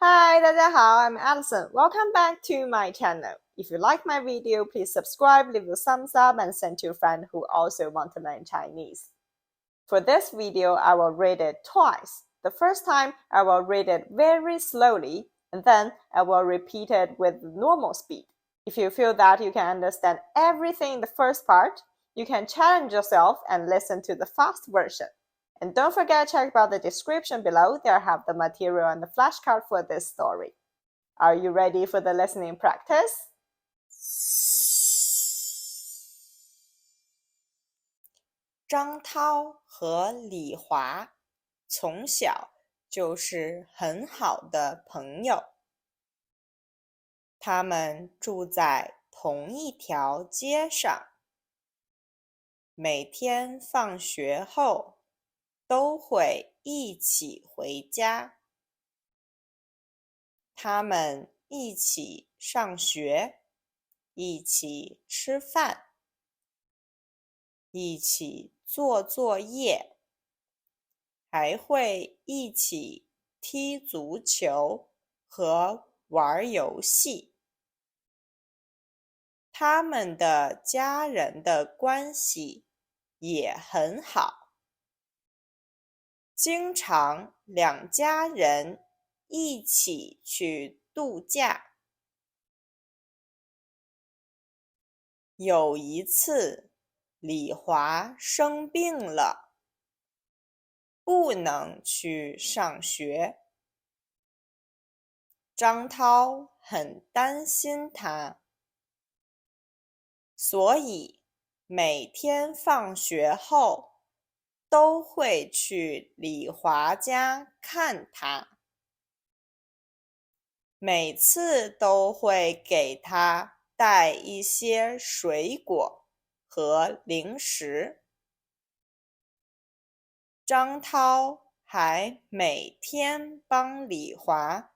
Hi, 大家好, I'm Alison. Welcome back to my channel. If you like my video, please subscribe, leave a thumbs up, and send to a friend who also want to learn Chinese. For this video, I will read it twice. The first time, I will read it very slowly, and then I will repeat it with normal speed. If you feel that you can understand everything in the first part, you can challenge yourself and listen to the fast version. And don't forget to check out the description below. There I have the material and the flashcard for this story. Are you ready for the listening practice? 张涛和李华从小就是很好的朋友，他们住在同一条街上，每天放学后都会一起回家。他们一起上学，一起吃饭，一起做作业，还会一起踢足球和玩游戏。他们的家人的关系也很好，经常两家人一起去度假。有一次，李华生病了，不能去上学。张涛很担心他，所以每天放学后都会去李华家看他，每次都会给他带一些水果和零食。张涛还每天帮李华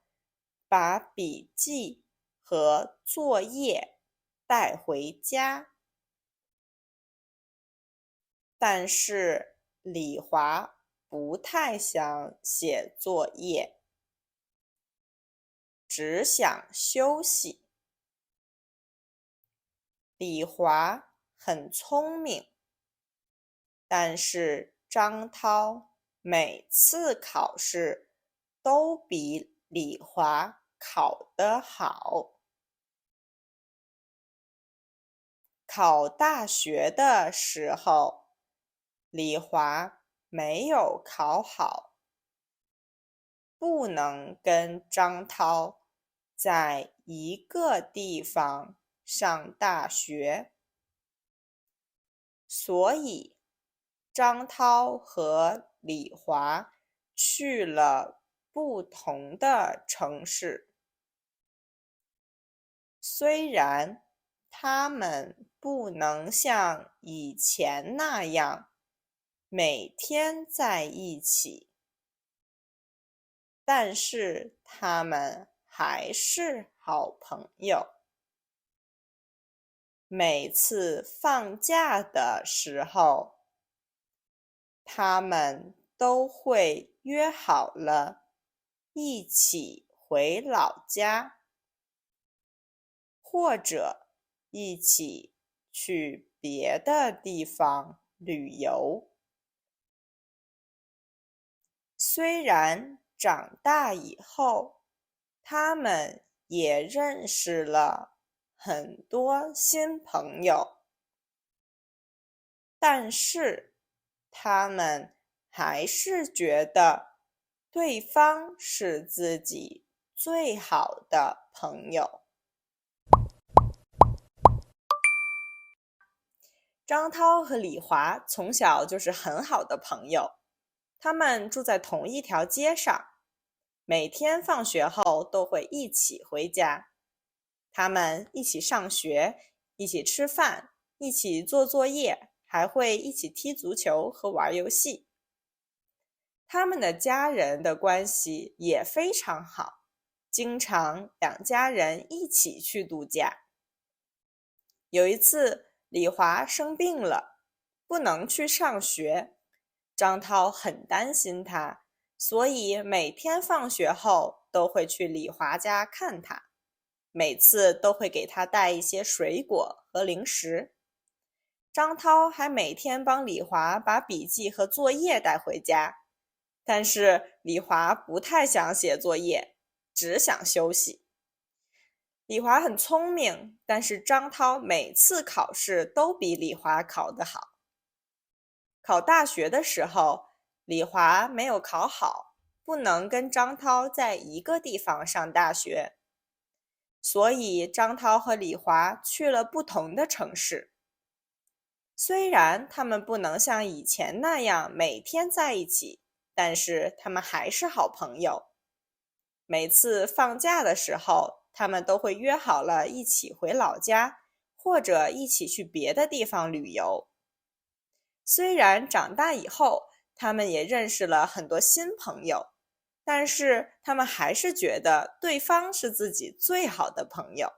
把笔记和作业带回家。但是李华不太想写作业，只想休息。李华很聪明，但是张涛每次考试都比李华考得好。考大学的时候，李华没有考好，不能跟张涛在一个地方上大学，所以张涛和李华去了不同的城市。虽然他们不能像以前那样每天在一起，但是他们还是好朋友。每次放假的时候，他们都会约好了一起回老家，或者一起去别的地方旅游。虽然长大以后，他们也认识了很多新朋友，但是他们还是觉得对方是自己最好的朋友。张涛和李华从小就是很好的朋友，他们住在同一条街上，每天放学后都会一起回家。他们一起上学，一起吃饭，一起做作业，还会一起踢足球和玩游戏。他们的家人的关系也非常好，经常两家人一起去度假。有一次，李华生病了，不能去上学。张涛很担心他，所以每天放学后都会去李华家看他，每次都会给他带一些水果和零食。张涛还每天帮李华把笔记和作业带回家，但是李华不太想写作业，只想休息。李华很聪明，但是张涛每次考试都比李华考得好。考大学的时候，李华没有考好，不能跟张涛在一个地方上大学，所以张涛和李华去了不同的城市。虽然他们不能像以前那样每天在一起，但是他们还是好朋友。每次放假的时候，他们都会约好了一起回老家，或者一起去别的地方旅游。虽然长大以后，他们也认识了很多新朋友，但是他们还是觉得对方是自己最好的朋友。